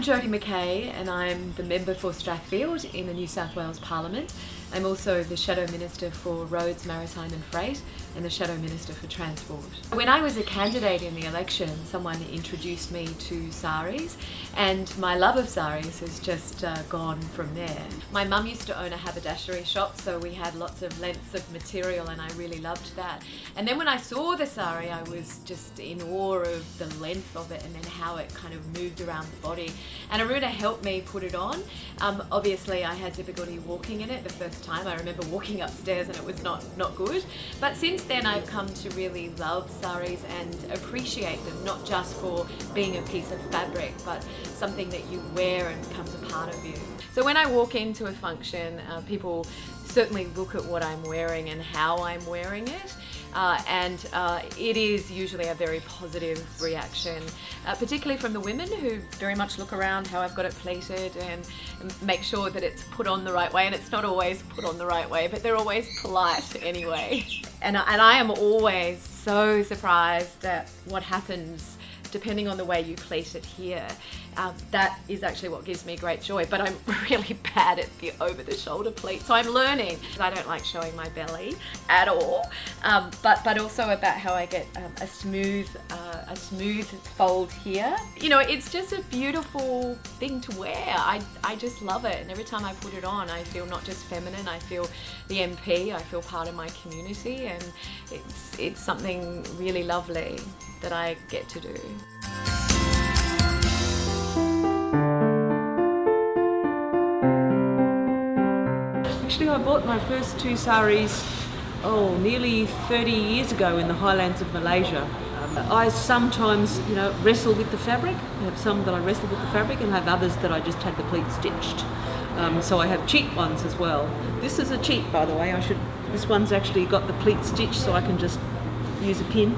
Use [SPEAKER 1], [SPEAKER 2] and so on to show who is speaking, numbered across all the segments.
[SPEAKER 1] I'm Jodi McKay and I'm the member for Strathfield in the New South Wales Parliament. I'm also the Shadow Minister for Roads, Maritime and Freight and the Shadow Minister for Transport. When I was a candidate in the election, someone introduced me to saris, and my love of saris has just gone from there. My mum used to own a haberdashery shop, so we had lots of lengths of material and I really loved that. And then when I saw the sari, I was just in awe of the length of it and then how it kind of moved around the body. And Aruna helped me put it on. Obviously I had difficulty walking in it the first time. I remember walking upstairs and it was not good. But since then I've come to really love saris and appreciate them, not just for being a piece of fabric, but something that you wear and becomes a part of you. So when I walk into a function, people certainly look at what I'm wearing and how I'm wearing it. It is usually a very positive reaction, particularly from the women who very much look around how I've got it pleated and make sure that it's put on the right way. And it's not always put on the right way, but they're always polite anyway. And I am always so surprised at what happens depending on the way you place it here. That is actually what gives me great joy, but I'm really bad at the over-the-shoulder pleat, so I'm learning. I don't like showing my belly at all, but also about how I get a smooth fold here. You know, it's just a beautiful thing to wear. I just love it, and every time I put it on, I feel not just feminine, I feel the MP, I feel part of my community, and it's something really lovely that I get to do.
[SPEAKER 2] Actually, I bought my first two saris, nearly 30 years ago in the highlands of Malaysia. I sometimes, wrestle with the fabric. I have some that I wrestle with the fabric and have others that I just had the pleat stitched. So I have cheap ones as well. This is a cheap, by the way. This one's actually got the pleat stitched, so I can just use a pin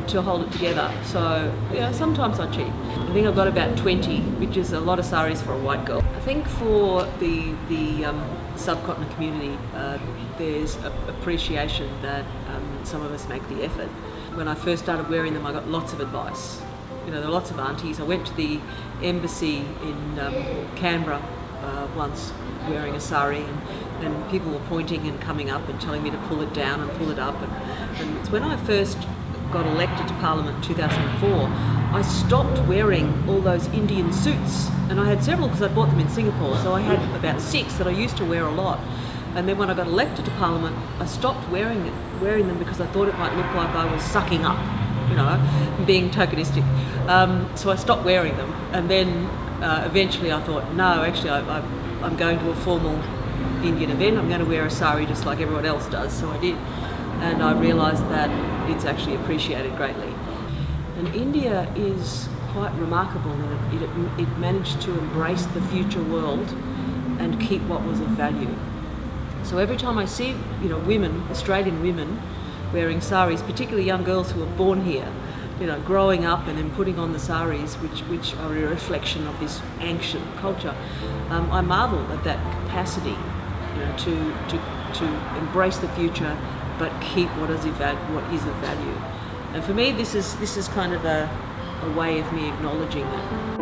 [SPEAKER 2] to hold it together. So yeah, sometimes I cheat. I think I've got about 20, which is a lot of saris for a white girl. I think for the subcontinent community, there's appreciation that some of us make the effort. When I first started wearing them, I got lots of advice. There are lots of aunties. I went to the embassy in Canberra once wearing a sari, and people were pointing and coming up and telling me to pull it down and pull it up. And it's when I first got elected to Parliament in 2004, I stopped wearing all those Indian suits, and I had several because I bought them in Singapore, so I had about 6 that I used to wear a lot. And then when I got elected to Parliament, I stopped wearing them because I thought it might look like I was sucking up, being tokenistic. So I stopped wearing them, and then eventually I thought, no, actually I'm going to a formal Indian event, I'm going to wear a sari just like everyone else does, so I did. And I realised that it's actually appreciated greatly. And India is quite remarkable in it managed to embrace the future world and keep what was of value. So every time I see, women, Australian women, wearing saris, particularly young girls who are born here, growing up and then putting on the saris, which are a reflection of this ancient culture, I marvel at that capacity, to embrace the future, but keep what is of value. And for me, this is kind of a way of me acknowledging that.